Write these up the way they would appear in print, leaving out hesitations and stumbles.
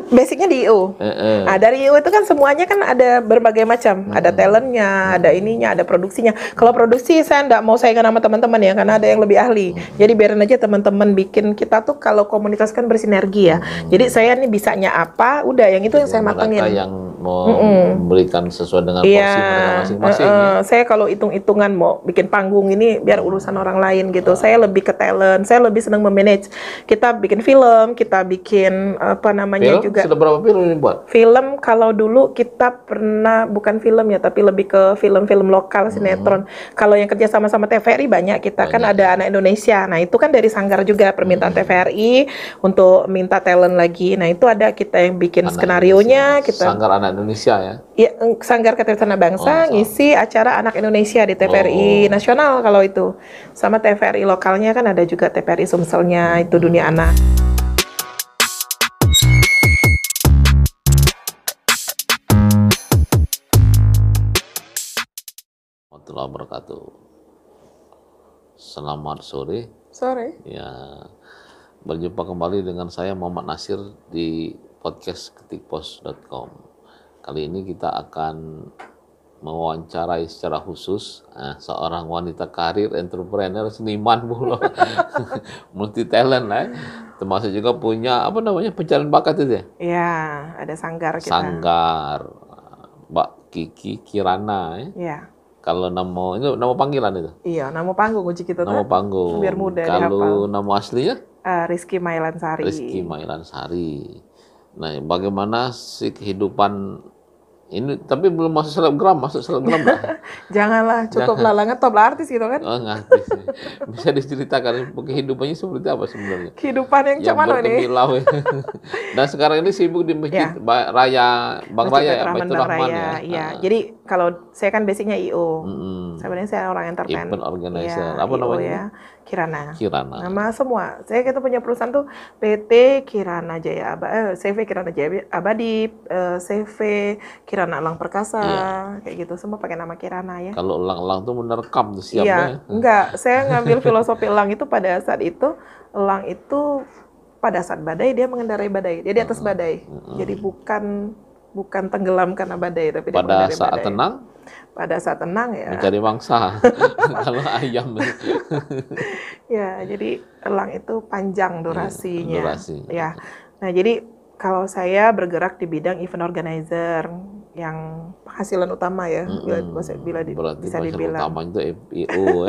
basicnya di IO. Nah, dari IO itu kan semuanya kan ada berbagai macam. Ada talentnya, ada ininya, ada produksinya. Kalau produksi saya nggak mau saingan sama teman-teman ya, karena ada yang lebih ahli. Jadi biarin aja teman-teman bikin. Kita tuh kalau komunitas kan bersinergi ya. Jadi saya nih bisanya apa, udah yang itu yang saya matengin. Mereka yang mau memberikan sesuai dengan porsi mereka masing-masing. Saya kalau hitung-hitungan mau bikin panggung ini biar urusan orang lain gitu. Saya lebih ke talent, saya lebih senang memanage. Kita bikin film, kita bikin apa namanya Film? juga. Sudah berapa film ini buat? Film kalau dulu kita pernah bukan film ya, tapi lebih ke film-film lokal, sinetron. Kalau yang kerja sama-sama TVRI banyak kita kan ada anak Indonesia. Nah itu kan dari Sanggar juga permintaan TVRI untuk minta talent lagi. Nah itu ada kita yang bikin skenarionya. Kita Sanggar Anak Indonesia ya? Iya, Sanggar Keturunan Bangsa ngisi acara Anak Indonesia di TVRI nasional kalau itu. Sama TVRI lokalnya kan ada juga TVRI Sumselnya, itu Dunia Anak. Warahmatullahi wabarakatuh. Selamat sore. Sore. Ya, berjumpa kembali dengan saya Muhammad Nasir di podcast ketikpos.com. Kali ini kita akan mewawancarai secara khusus seorang wanita karir, entrepreneur, seniman pula, multi talent lah. Termasuk juga punya apa namanya pencarian bakat itu ya? Iya, ada Sanggar kita. Sanggar, Mbak Kiki Kirana ya. Iya. Kalau nama panggilan itu? Iya, nama panggung kunci kita Nama panggung. biar mudah Kalau dihafal. nama aslinya? Rizky Mailansari. Rizky Mailansari. Nah, bagaimana sih kehidupan ini? Tapi belum masuk selebgram dah. Janganlah, cukup lalangan top lah artis gitu kan. Oh, ngerti sih. Bisa diceritakan kehidupannya seperti apa sebenarnya? Kehidupan yang cuman ini. Dan sekarang ini sibuk di Masjid Raya Bang Raya ya, Baitur Rahman ya. Iya, jadi kalau saya kan basicnya IO. Sebenarnya saya orang entertain. Event organizer. Ya, apa namanya? Ya. Kirana. Nama semua. Kita punya perusahaan tuh PT Kirana Jaya Abadi, CV Kirana Jaya Abadi, CV Kirana Elang Perkasa, kayak gitu. Semua pakai nama Kirana ya. Kalau elang-elang tuh menerkam tuh siapa? Iya, enggak. Saya ngambil filosofi elang itu pada saat itu, elang itu pada saat badai dia mengendarai badai, dia di atas badai. Jadi bukan tenggelam karena badai, tapi dia mengendarai badai. Pada saat tenang? Pada saat tenang ya. Mencari mangsa. Kalau ayam. Ya, jadi elang itu panjang durasinya. Durasi. Ya. Nah, jadi kalau saya bergerak di bidang event organizer yang penghasilan utama ya, bila bisa dibilang. Utama itu IO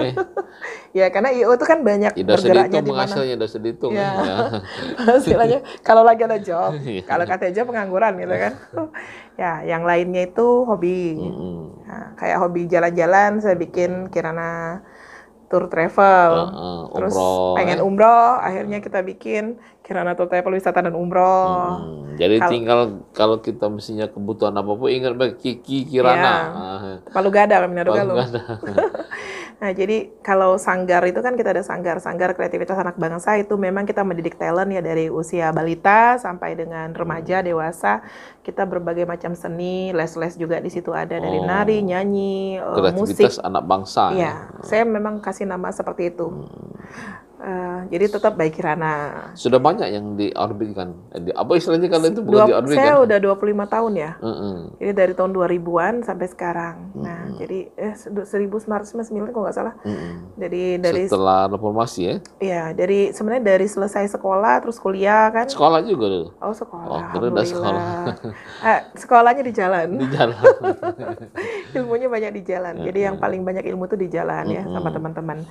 Ya, karena IO itu kan banyak bergeraknya di mana. Udah seditung. Ya. Penghasilannya kalau lagi ada job, kalau kata job pengangguran gitu kan. Ya, yang lainnya itu hobi. Nah, kayak hobi jalan-jalan, saya bikin Kirana tour travel, terus pengen umroh, akhirnya kita bikin Kirana tour travel wisata dan umroh. Jadi tinggal kalau kita mestinya kebutuhan apapun ingat Kiki Kirana. Palu Gada, Manado Galuh. Nah, jadi kalau Sanggar itu kan kita ada Sanggar Kreativitas Anak Bangsa, itu memang kita mendidik talent ya dari usia balita sampai dengan remaja, dewasa. Kita berbagai macam seni, les-les juga di situ ada dari nari, nyanyi, musik. Kreativitas Anak Bangsa. Ya, saya memang kasih nama seperti itu. Jadi tetap baik Kirana. Sudah banyak yang diorbitkan. Apa istilahnya kalau itu bukan diorbitkan? Saya udah 25 tahun ya. Jadi dari tahun 2000-an sampai sekarang. Nah, jadi 1999 kalau nggak salah. Dari setelah reformasi ya? Iya, sebenarnya dari selesai sekolah terus kuliah kan. Sekolah juga dulu. Oh, sekolah. Alhamdulillah. Sekolah. Sekolahnya di jalan. Di jalan. Ilmunya banyak di jalan. Jadi yang paling banyak ilmu tuh di jalan ya sama teman-teman.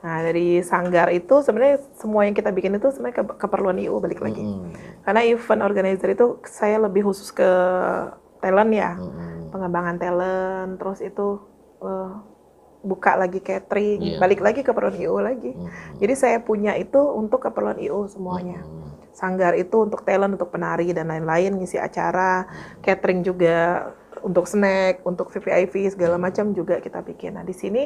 Nah, dari Sanggar itu sebenarnya semua yang kita bikin itu sebenarnya keperluan IO balik lagi. Karena event organizer itu saya lebih khusus ke talent ya. Pengembangan talent, terus itu buka lagi catering, balik lagi keperluan IO lagi. Jadi saya punya itu untuk keperluan IO semuanya. Sanggar itu untuk talent, untuk penari dan lain-lain, ngisi acara, catering juga untuk snack, untuk VVIP segala macam juga kita bikin. Nah, di sini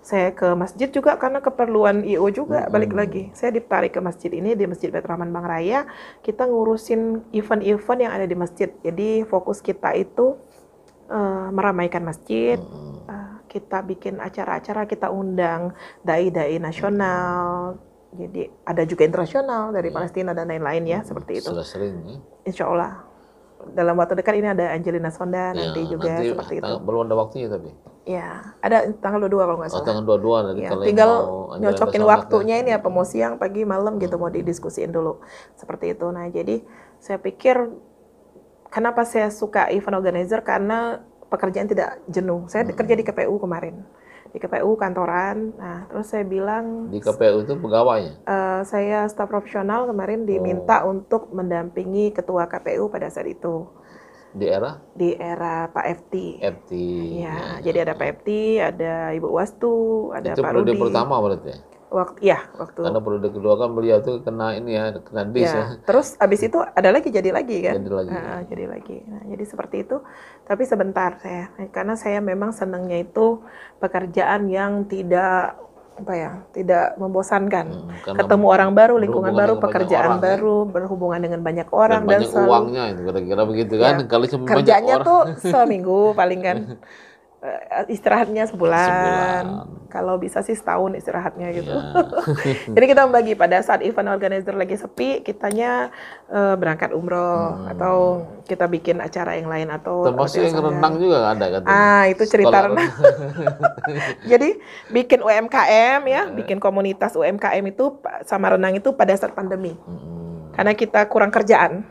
saya ke masjid juga karena keperluan IO juga balik lagi. Saya ditarik ke masjid ini di Masjid Baitur Rahman Bang Raya. Kita ngurusin event-event yang ada di masjid. Jadi fokus kita itu meramaikan masjid. Kita bikin acara-acara, kita undang dai-dai nasional. Jadi ada juga internasional dari Palestina dan lain-lain ya seperti itu. Sudah sering ya? Insya Allah. dalam waktu dekat ini ada Angelina Sonda Ya, nanti juga nanti seperti itu. belum ada waktunya tapi. Ya, ada tanggal 22 kalau nggak Oh, salah. tanggal 22 nanti Ya, kalau yang tinggal mau Angelina nyocokin Sonda waktunya ini apa mau siang, pagi, malam gitu mau didiskusiin dulu. Seperti itu. Nah, jadi saya pikir kenapa saya suka event organizer karena pekerjaan tidak jenuh. Saya kerja di KPU kemarin. Di KPU kantoran. Nah, terus saya bilang di KPU itu pegawainya. saya staf profesional kemarin diminta untuk mendampingi ketua KPU pada saat itu. Di Era Pak FT. FT. Ya, jadi ada Pak FT, ada Ibu Wastu, ada Itu Pak periode Rudi. pertama berarti ya? Waktu. Karena periode kedua kan beliau tuh kena ini ya, kena dis ya. Terus abis itu ada lagi jadi lagi kan? Jadi lagi. Jadi lagi. Nah, jadi seperti itu. Tapi sebentar karena saya memang senangnya itu pekerjaan yang tidak membosankan. Ketemu orang baru, lingkungan baru, pekerjaan baru, berhubungan dengan banyak orang dan banyak selalu, uangnya itu kira-kira begitu kan. Kalau cuma kerjanya banyak tuh seminggu paling kan. Istirahatnya sebulan. Kalau bisa sih setahun istirahatnya gitu. Jadi kita membagi pada saat event organizer lagi sepi, kitanya berangkat umroh atau kita bikin acara yang lain atau termasuk yang renang juga ada katanya. Itu cerita renang. Jadi bikin UMKM ya, bikin komunitas UMKM itu sama renang itu pada saat pandemi. Karena kita kurang kerjaan.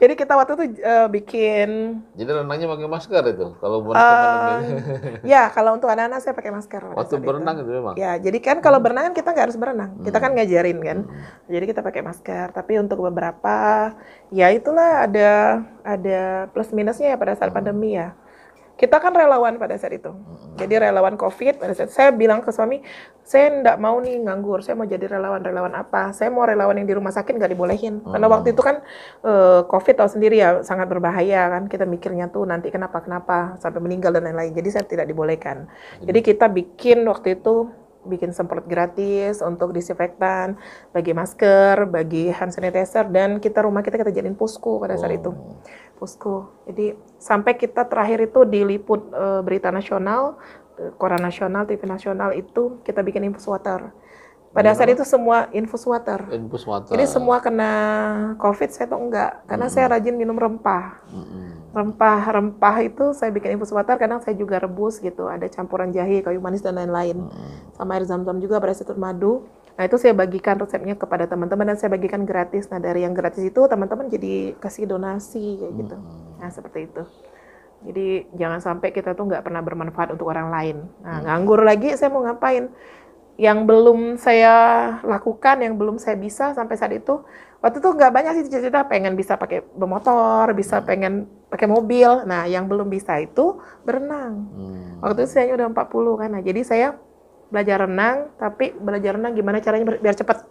Jadi kita waktu itu bikin. Jadi renangnya pakai masker itu kalau pandemi. Ya, kalau untuk anak-anak saya pakai masker. Waktu berenang itu memang. Ya, jadi kan kalau berenang kita nggak harus berenang. Kita kan ngajarin kan. Jadi kita pakai masker. Tapi untuk beberapa, ya itulah ada plus minusnya ya pada saat pandemi ya. Kita kan relawan pada saat itu. Jadi relawan COVID pada saat saya bilang ke suami, saya enggak mau nih nganggur, saya mau jadi relawan. Relawan apa? Saya mau relawan yang di rumah sakit nggak dibolehin. Karena waktu itu kan COVID tahu sendiri ya sangat berbahaya kan. Kita mikirnya tuh nanti kenapa sampai meninggal dan lain-lain. Jadi saya tidak dibolehkan. Jadi kita bikin waktu itu semprot gratis untuk disinfektan, bagi masker, bagi hand sanitizer, dan rumah kita jadiin posko pada saat itu. Posko. Jadi sampai kita terakhir itu diliput berita nasional, koran nasional, TV nasional itu kita bikin infus water. Pada saat itu semua infus water. Jadi semua kena COVID, saya tuh enggak. Karena saya rajin minum rempah. Rempah itu saya bikin infus water, kadang saya juga rebus gitu. Ada campuran jahe, kayu manis, dan lain-lain. Sama air zam-zam juga, pada situ madu. Nah itu saya bagikan resepnya kepada teman-teman dan saya bagikan gratis. Nah dari yang gratis itu teman-teman jadi kasih donasi kayak gitu. Nah seperti itu. Jadi jangan sampai kita tuh nggak pernah bermanfaat untuk orang lain. Nah nganggur lagi saya mau ngapain? Yang belum saya lakukan, yang belum saya bisa sampai saat itu, waktu itu nggak banyak sih cita-cita pengen bisa pakai bermotor, bisa pengen pakai mobil. Nah yang belum bisa itu berenang. Waktu itu saya udah 40 kan. Nah jadi saya belajar renang, tapi belajar renang gimana caranya biar cepat.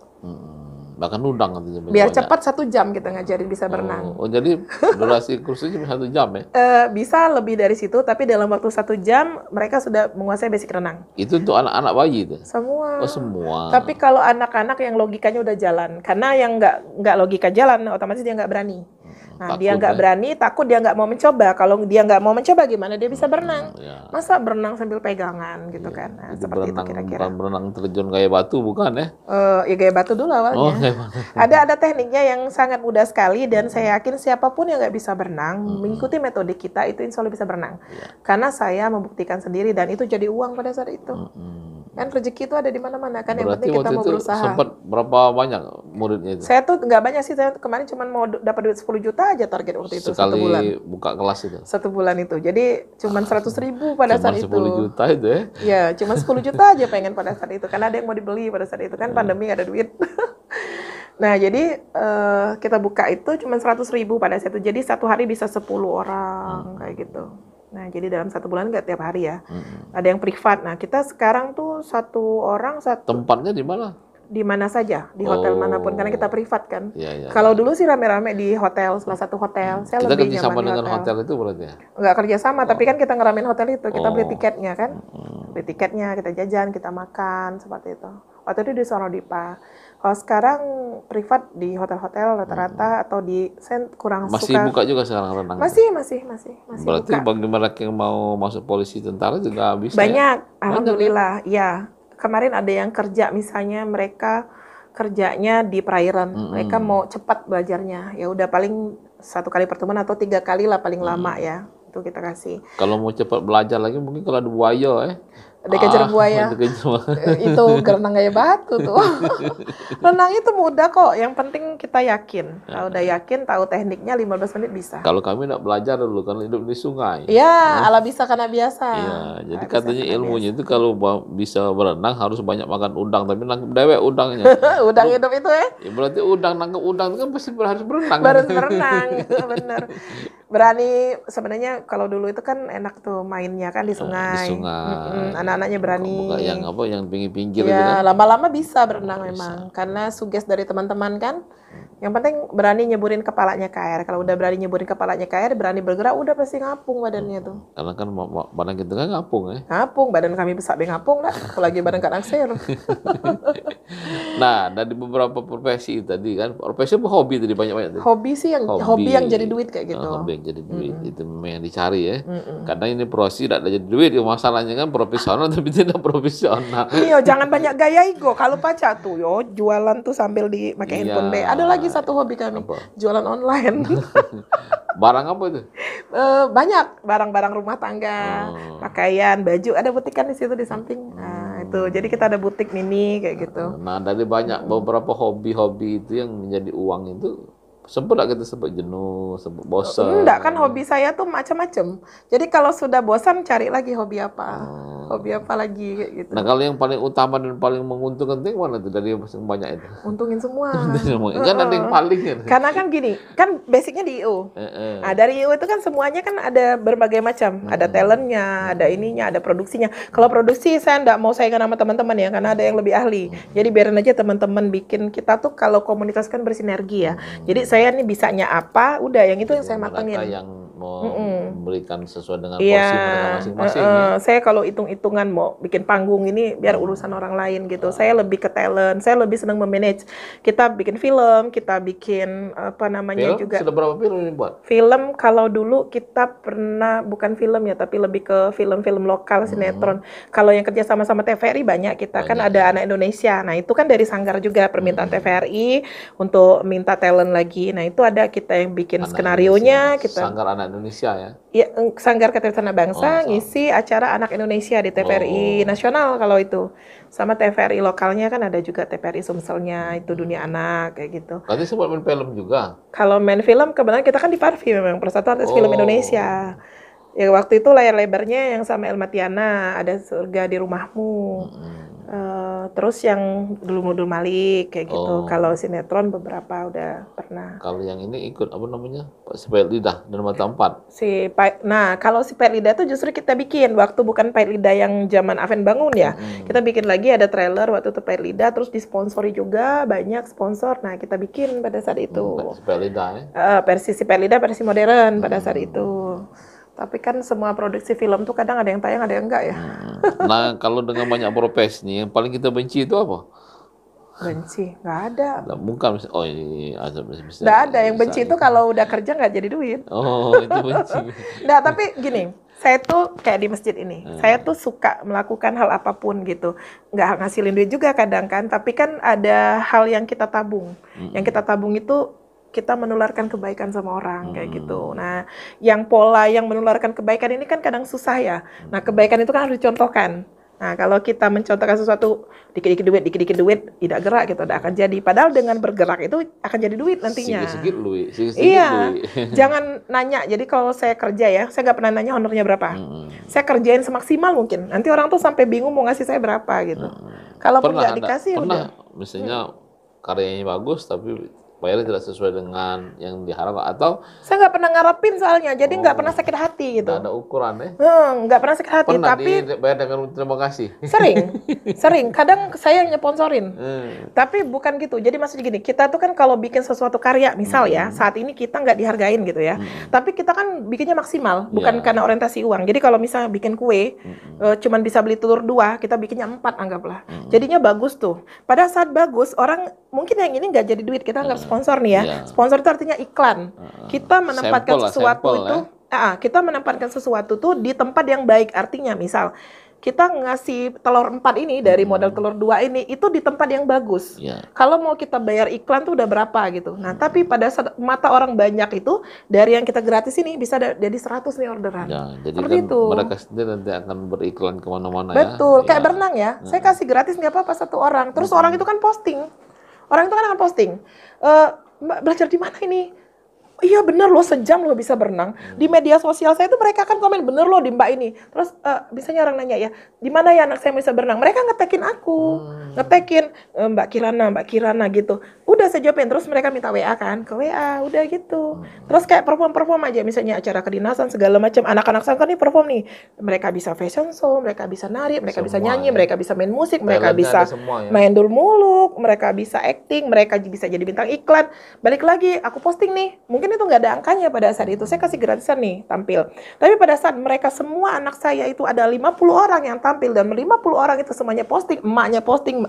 Bahkan udang katanya. Biar cepat 1 jam kita ngajarin bisa berenang. Oh jadi durasi kursusnya 1 jam ya? Bisa lebih dari situ, tapi dalam waktu 1 jam mereka sudah menguasai basic renang. Itu untuk anak-anak bayi itu? Semua. Oh semua. Tapi kalau anak-anak yang logikanya udah jalan, karena yang nggak logika jalan, otomatis dia nggak berani. Nah, takut, dia nggak berani, takut, dia nggak mau mencoba. Kalau dia nggak mau mencoba, gimana dia bisa berenang? Masa berenang sambil pegangan gitu kan? Nah, seperti itu kira-kira. Berenang terjun gaya batu bukan ya? Ya gaya batu dulu awalnya. Ada tekniknya yang sangat mudah sekali dan saya yakin siapapun yang nggak bisa berenang, mengikuti metode kita itu insya Allah bisa berenang. Karena saya membuktikan sendiri dan itu jadi uang pada saat itu. Kan rezeki itu ada di mana-mana kan. Berarti yang penting kita mau berusaha. Sempat berapa banyak muridnya itu? Saya tuh nggak banyak sih, saya kemarin cuma mau dapat duit 10 juta aja target waktu itu. Sekali 1 bulan. Buka kelas itu? 1 bulan itu, jadi cuma 100.000 pada saat itu. Cuma 10 juta itu ya? Ya, cuma 10 juta aja pengen pada saat itu, karena ada yang mau dibeli pada saat itu kan pandemi nggak ada duit. Nah jadi kita buka itu cuma 100.000 pada saat itu, jadi 1 hari bisa 10 orang kayak gitu. Nah, jadi dalam 1 bulan nggak tiap hari ya. Ada yang privat. Nah, kita sekarang tuh 1 orang Tempatnya di mana? Di mana saja, di hotel manapun, karena kita privat kan. Ya, kalau dulu sih rame-rame di hotel, salah satu hotel. Saya kita lebih kerjasama nyaman dengan hotel itu berarti ya? Nggak kerjasama, tapi kan kita ngeramein hotel itu. Kita beli tiketnya kan. Beli tiketnya, kita jajan, kita makan, seperti itu. Waktu itu di Sonodipa. Kalau sekarang privat di hotel-hotel rata-rata atau saya kurang masih suka. Masih buka juga sekarang renang? Masih berarti buka. Bagi mereka yang mau masuk polisi, tentara juga bisa? Banyak, ya? alhamdulillah. Ya, kemarin ada yang kerja, misalnya mereka kerjanya di perairan, mereka mau cepat belajarnya. Ya udah paling 1 kali pertemuan atau 3 kali lah paling lama ya. Itu kita kasih. Kalau mau cepat belajar lagi mungkin kalau ada buaya Dikejar buaya. Itu berenang gaya batu tuh. Renang itu mudah kok. Yang penting kita yakin. Kalau udah yakin, tahu tekniknya 15 menit bisa. Kalau kami nak belajar dulu kan hidup di sungai. Iya, ala bisa karena biasa. Iya, jadi katanya ilmunya itu kalau bisa berenang harus banyak makan udang, tapi nangkep dewek udangnya. Udang hidup itu ya? Ya berarti nangkep udang itu kan pasti harus berenang. Harus berenang, bener. Berani sebenarnya kalau dulu itu kan enak tuh mainnya kan di sungai. Di sungai. Anak-anaknya berani. Bukan yang pinggir-pinggir ya, itu kan. Lama-lama bisa berenang memang. Karena suges dari teman-teman kan. Yang penting berani nyeburin kepalanya ke air. Kalau udah berani nyeburin kepalanya ke air, berani bergerak, udah pasti ngapung badannya tuh. Karena kan badan kita kan ngapung ya. Ngapung, badan kami besar ngapung lah. Apalagi badan Kak Naksir. Nah, dari beberapa profesi tadi kan, profesi apa hobi tadi banyak-banyak tadi? Hobi sih hobi yang jadi duit kayak gitu. Hobi yang jadi duit, itu memang yang dicari ya. Kadang ini profesi tidak ada jadi duit, masalahnya kan profesional tapi tidak profesional. Iya, jangan banyak gaya ego. Kalau pacar tuh, jualan tuh sambil pakai handphone be. Ada lagi satu hobi kami, jualan online. Barang apa itu? Banyak barang-barang rumah tangga, pakaian, baju. Ada butikan di situ di samping. Nah, itu. Jadi kita ada butik mini kayak gitu. Nah, dari banyak beberapa hobi-hobi itu yang menjadi uang itu, sempat gak kita sempat jenuh, sempat bosan? Enggak, kan hobi saya tuh macam-macam. Jadi kalau sudah bosan cari lagi hobi apa. Hobi apa lagi kayak gitu. Nah, kalau yang paling utama dan paling menguntungkan itu mana tuh dari yang banyak itu? Untungin semua. Kan ada yang paling kan. Karena kan gini, kan basicnya di IO. Nah, dari IO itu kan semuanya kan ada berbagai macam. Ada talentnya, ada ininya, ada produksinya. Kalau produksi saya enggak mau saingan sama teman-teman ya, karena ada yang lebih ahli. Jadi biarin aja teman-teman bikin. Kita tuh kalau komunitas kan bersinergi ya. Jadi saya nih bisanya apa, udah yang itu yang saya matangin. Mereka yang mau memberikan sesuai dengan porsi mereka masing-masing. Saya kalau hitung-hitungan mau bikin panggung ini biar urusan orang lain gitu. Saya lebih ke talent, saya lebih senang memanage. Kita bikin film, kita bikin apa namanya film? juga. Sudah berapa film ini buat? Film kalau dulu kita pernah bukan film ya, tapi lebih ke film-film lokal, sinetron. Kalau yang kerja sama-sama TVRI banyak kita kan ada Anak Indonesia. Nah itu kan dari Sanggar juga permintaan TVRI untuk minta talent lagi. Nah itu ada kita yang bikin skenario-nya. Kita Sanggar Anak Indonesia ya? Ya, Sanggar Keterampilan Bangsa ngisi acara Anak Indonesia di TVRI nasional kalau itu. Sama TVRI lokalnya kan ada juga TVRI Sumselnya, itu Dunia Anak kayak gitu. Berarti sempat main film juga? Kalau main film kebetulan kita kan di Parvi memang Persatuan Artis Film Indonesia. Ya waktu itu layar lebarnya yang sama Elma Tiana, ada Surga di Rumahmu. Terus yang Dulu Nudul Malik kayak gitu. Kalau sinetron beberapa udah pernah. Kalau yang ini ikut apa namanya? Si Pahit Lidah dan Mata Empat. Nah, kalau si Pahit Lidah itu justru kita bikin waktu bukan Pahit Lidah yang zaman Aven bangun ya. Kita bikin lagi ada trailer waktu itu Pahit Lidah, terus disponsori juga banyak sponsor. Nah, kita bikin pada saat itu. Si Pahit Lidah ya? Versi si Pahit Lidah, versi modern pada saat itu. Tapi kan semua produksi film tuh kadang ada yang tayang, ada yang enggak ya. Nah, kalau dengan banyak profesi nih, yang paling kita benci itu apa? Benci? Nggak ada. Nah, bukan, ini bisa. Nggak ada, yang benci itu kalau udah kerja nggak jadi duit. Oh, itu benci. Nggak, tapi gini, saya tuh kayak di masjid ini, saya tuh suka melakukan hal apapun gitu. Nggak ngasilin duit juga kadang kan, tapi kan ada hal yang kita tabung. Yang kita tabung itu kita menularkan kebaikan sama orang kayak gitu. Nah, yang pola yang menularkan kebaikan ini kan kadang susah ya. Nah, kebaikan itu kan harus dicontohkan. Nah, kalau kita mencontohkan sesuatu dikit-dikit duit, tidak gerak gitu, tidak akan jadi. Padahal dengan bergerak itu akan jadi duit nantinya. Sikit-sikit duit. Iya, jangan nanya. Jadi kalau saya kerja ya, saya nggak pernah nanya honornya berapa. Saya kerjain semaksimal mungkin. Nanti orang tuh sampai bingung mau ngasih saya berapa gitu. Kalaupun nggak dikasih, udah. Misalnya karyanya bagus, tapi bayarnya tidak sesuai dengan yang diharapkan atau saya nggak pernah ngarepin soalnya, jadi nggak pernah sakit hati gitu. Nggak ada ukuran ya? Nggak pernah sakit hati, pernah tapi dibayar dengan terima kasih. Sering. Kadang saya yang nyeponsorin, tapi bukan gitu. Jadi maksudnya gini, kita tuh kan kalau bikin sesuatu karya, misal ya, saat ini kita nggak dihargain gitu ya, tapi kita kan bikinnya maksimal, bukan karena orientasi uang. Jadi kalau misalnya bikin kue, cuman bisa beli telur 2, kita bikinnya 4 anggaplah. Jadinya bagus tuh. Pada saat bagus, orang mungkin yang ini nggak jadi duit, kita nggak sponsor nih ya. Sponsor itu artinya iklan. Kita menempatkan sesuatu itu, kita menempatkan sesuatu tuh di tempat yang baik. Artinya misal kita ngasih telur 4 ini dari modal telur 2 ini itu di tempat yang bagus. Ya. Kalau mau kita bayar iklan tuh udah berapa gitu. Nah, tapi pada mata orang banyak itu dari yang kita gratis ini bisa jadi 100 nih orderan. Ya, jadi Seperti kan itu. mereka sendiri nanti akan beriklan kemana-mana ya. Betul, kayak Ya. berenang ya. Saya kasih gratis nggak apa-apa satu orang. Terus orang itu kan posting. Orang itu kan akan posting. Mbak belajar di mana ini? Iya bener loh, sejam loh bisa berenang. Di media sosial saya tuh mereka kan komen bener loh di Mbak ini. Terus biasanya orang nanya ya, di mana ya anak saya bisa berenang? Mereka ngetekin aku, ngetekin Mbak Kirana gitu. Udah saya jawabin, terus mereka minta WA kan, ke WA, udah gitu. Terus kayak perform aja, misalnya acara kedinasan segala macam. Anak-anak saya kan nih perform nih. Mereka bisa fashion show, mereka bisa nari, mereka bisa Semua, nyanyi, ya. mereka bisa main musik, mereka Talentnya bisa ada semua, ya. main dul muluk, mereka bisa acting, mereka bisa jadi bintang iklan. Balik lagi, aku posting nih, mungkin itu nggak ada angkanya pada saat itu, saya kasih gratisan nih tampil. Tapi pada saat mereka semua anak saya itu ada 50 orang yang tampil dan 50 orang itu semuanya posting, emaknya posting,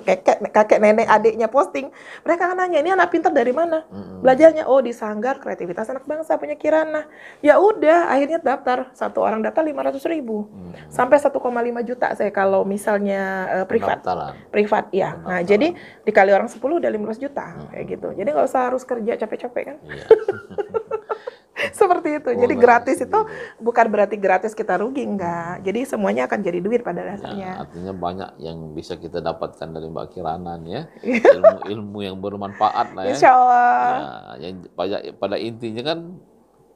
kakek nenek adiknya posting, mereka kan nanya ini anak pintar dari mana? Belajarnya oh di Sanggar Kreativitas Anak Bangsa punya Kirana. Ya udah, akhirnya daftar, satu orang daftar 500.000 sampai 1,5 juta saya kalau misalnya privat. Pendaftaran. Privat ya. Nah, jadi dikali orang 10 udah 15 juta kayak gitu. Jadi nggak usah harus kerja capek-capek kan. Iya. Seperti itu. Jadi Boleh gratis itu sendiri. bukan berarti gratis kita rugi, enggak. Jadi semuanya akan jadi duit pada Ya, dasarnya. artinya banyak yang bisa kita dapatkan dari Mbak Kirana nih ya. Iya. Ilmu-ilmu yang bermanfaat lah ya. Insya Allah. Ya, yang pada intinya kan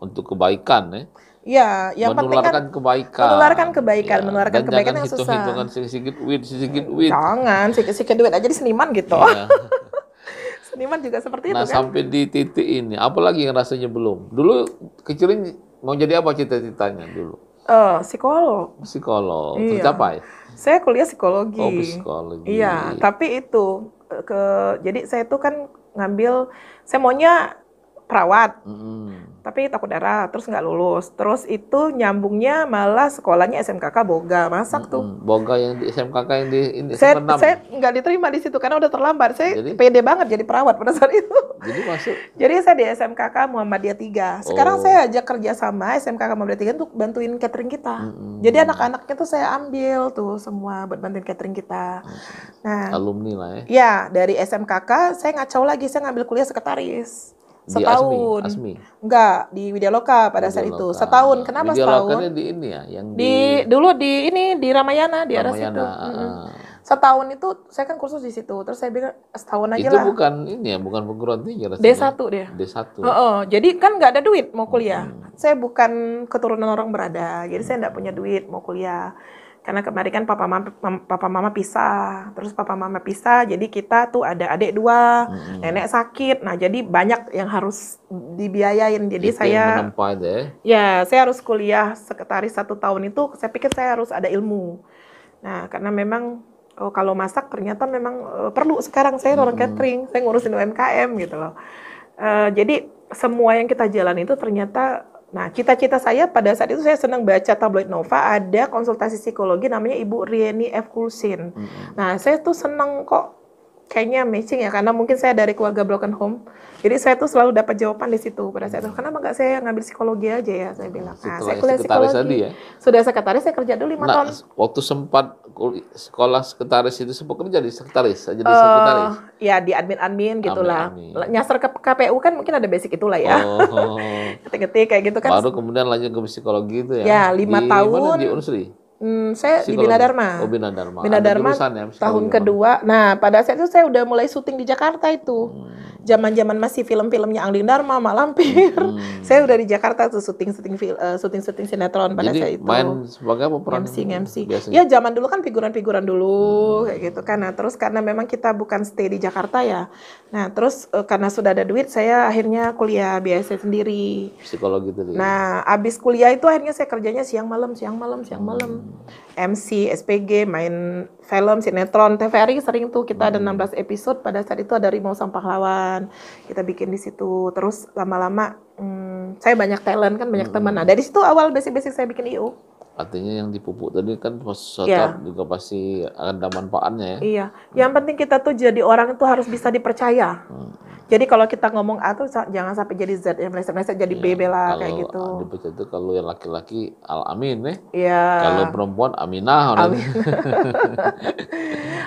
untuk kebaikan ya. Ya, yang penting kan menularkan kebaikan. Ya, menularkan dan kebaikan jangan yang susah. hitung-hitungan sedikit duit. Jangan, sikit duit aja di seniman gitu. Ya. Seniman juga seperti Nah, itu kan. sampai di titik ini, apalagi yang rasanya belum. Dulu kecilin mau jadi apa cita-citanya dulu? Psikolog. Psikolog. Iya. Tercapai? Saya kuliah psikologi. Oh, psikologi. Iya, tapi itu jadi saya tuh kan ngambil, saya maunya perawat. Tapi takut darah, terus nggak lulus. Terus itu nyambungnya malah sekolahnya SMKK Boga, masak tuh. Boga yang di SMKK yang di ini Saya Semperdam. nggak diterima di situ karena udah terlambat. Saya Jadi? pede banget jadi perawat pada saat itu. Jadi masuk. Jadi saya di SMKK Muhammadiyah 3. Sekarang saya ajak kerja sama SMKK Muhammadiyah 3 untuk bantuin catering kita. Jadi anak-anaknya tuh saya ambil tuh semua buat bantuin catering kita. Nah, Alumni lah ya. ya dari SMKK saya ngacau lagi, saya ngambil kuliah sekretaris. Di Setahun. Asmi. Enggak, di Widya Loka pada saat itu. Widya Loka. Setahun. Kenapa Widya setahun? Lokanya di ini ya, yang Dulu di ini di Ramayana di arah situ. Ramayana. Setahun itu saya kan kursus di situ. Terus saya bilang setahun aja Itu lah. bukan ini ya, bukan perguruan tinggi rasanya. D1 dia. D1. Jadi kan nggak ada duit mau kuliah. Saya bukan keturunan orang berada. Jadi saya nggak punya duit mau kuliah. Karena kemarin kan papa mama pisah. Terus papa mama pisah, jadi kita tuh ada adik 2, nenek sakit. Nah, jadi banyak yang harus dibiayain. Jadi Itu saya yang menempa itu ya. ya, saya harus kuliah sekretaris 1 tahun itu, saya pikir saya harus ada ilmu. Nah, karena memang kalau masak ternyata memang perlu sekarang. Saya orang catering, saya ngurusin UMKM gitu loh. Jadi semua yang kita jalan itu ternyata, nah cita-cita saya pada saat itu saya senang baca tabloid Nova, ada konsultasi psikologi namanya Ibu Rieni F. Kulsin. Nah, saya tuh senang kok. Kayaknya matching ya, karena mungkin saya dari keluarga broken home. Jadi saya tuh selalu dapat jawaban di situ pada saat itu. Kenapa nggak saya ngambil psikologi aja ya, saya bilang. Nah, saya kuliah Sekretaris psikologi. tadi ya? Sudah sekretaris, saya kerja dulu 5 tahun. Waktu sempat sekolah sekretaris itu sempat kerja di sekretaris, jadi sekretaris. Ya di admin gitulah. Admin. Nyasar ke KPU kan mungkin ada basic itulah ya. Oh. Ketik-ketik kayak gitu kan. Baru kemudian lanjut ke psikologi itu ya? Ya, 5 tahun. Mana di Unsri? Saya di Psikologi. Bina Dharma. Oh, Bina Dharma. Bina Ada Dharma jurusan ya, psikologi tahun memang. kedua. Nah, pada saat itu saya udah mulai syuting di Jakarta itu. Zaman-zaman masih film-filmnya Angling Dharma, Mak Lampir. Saya udah di Jakarta tuh syuting sinetron pada Jadi saat itu. main sebagai apa peran? MC. Biasanya. Ya zaman dulu kan figuran-figuran dulu kayak gitu kan. Nah, terus karena memang kita bukan stay di Jakarta ya. Nah, terus karena sudah ada duit saya akhirnya kuliah biasa sendiri. Psikologi tadi. Nah, abis kuliah itu akhirnya saya kerjanya siang malam. MC, SPG, main film, sinetron, TVRI sering tuh kita ada 16 episode. Pada saat itu ada Rimau Sang Pahlawan. Kita bikin di situ. Terus lama-lama saya banyak talent kan, banyak teman. Nah, dari situ awal basic-basic saya bikin IO. Artinya yang dipupuk tadi kan pas Iya. juga pasti ada manfaatnya ya. Iya, yang penting kita tuh jadi orang itu harus bisa dipercaya. Jadi kalau kita ngomong A tuh jangan sampai jadi Z, ya meleset-meleset jadi B bela kayak gitu. Kalau dibaca itu kalau yang laki-laki Al-Amin ya. Iya. Kalau perempuan Aminah. Amin.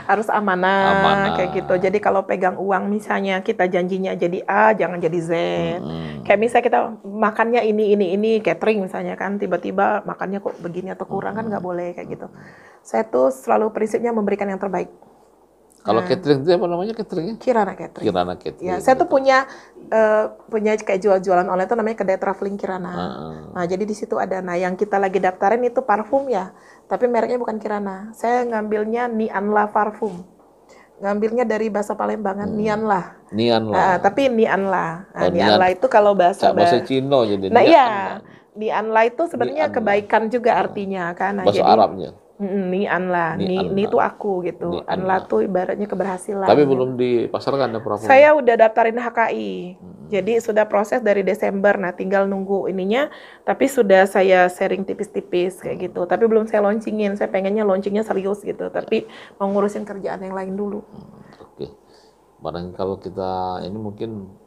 Harus amanah kayak gitu. Jadi kalau pegang uang misalnya kita janjinya jadi A, jangan jadi Z. Kayak misalnya kita makannya ini catering misalnya kan, tiba-tiba makannya kok begini atau kurang kan nggak boleh kayak gitu. Saya tuh selalu prinsipnya memberikan yang terbaik. Kalau catering itu apa namanya cateringnya? Kirana Catering. Kirana Catering. Ya, saya tuh punya kayak jual-jualan online tuh namanya kedai traveling Kirana. Nah, jadi di situ ada. Nah, yang kita lagi daftarin itu parfum ya, tapi mereknya bukan Kirana. Saya ngambilnya Nianla parfum. Ngambilnya dari bahasa Palembangan, Nianla. Nianla. Tapi Nianla. Nah, Nianla itu kalau bahasa Cina jadi. Nah, iya. Nianla itu sebenarnya kebaikan juga artinya kan. Nah, bahasa jadi, Arabnya. Nianla, ni itu aku gitu. Anla tuh ibaratnya keberhasilan. Tapi belum dipasarkan ya parfum. Saya udah daftarin HKI. Jadi sudah proses dari Desember. Nah, tinggal nunggu ininya. Tapi sudah saya sharing tipis-tipis kayak gitu. Tapi belum saya launchingin. Saya pengennya launchingnya serius gitu. Tapi mau ngurusin kerjaan yang lain dulu. Oke. Barang kalau kita ini mungkin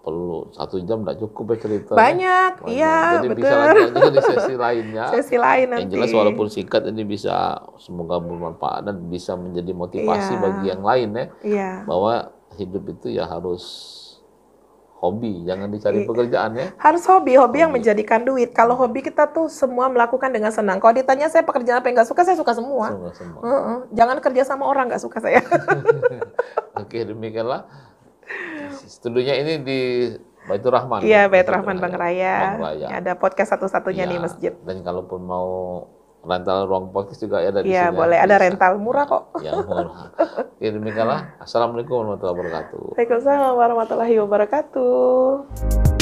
perlu 1 jam nggak cukup ya cerita. Banyak, iya Jadi betul. bisa lanjut juga di sesi lainnya. Sesi lain nanti. Yang jelas walaupun singkat ini bisa semoga bermanfaat dan bisa menjadi motivasi bagi yang lain ya. Iya. Bahwa hidup itu ya harus hobi, jangan dicari pekerjaan ya. Harus hobi yang menjadikan duit. Kalau hobi kita tuh semua melakukan dengan senang. Kalau ditanya saya pekerjaan apa yang nggak suka, saya suka semua. Jangan kerja sama orang nggak suka saya. Oke, demikianlah. Studionya ini di Baitur Rahman. Iya, Baitur Rahman Bang Raya. Bang Raya. Ada podcast satu-satunya nih masjid. Dan kalaupun mau rental ruang podcast juga ada di sini. Iya, boleh. Ada rental murah kok. Yang murah. Oke, demikianlah. Assalamualaikum warahmatullahi wabarakatuh. Waalaikumsalam warahmatullahi wabarakatuh.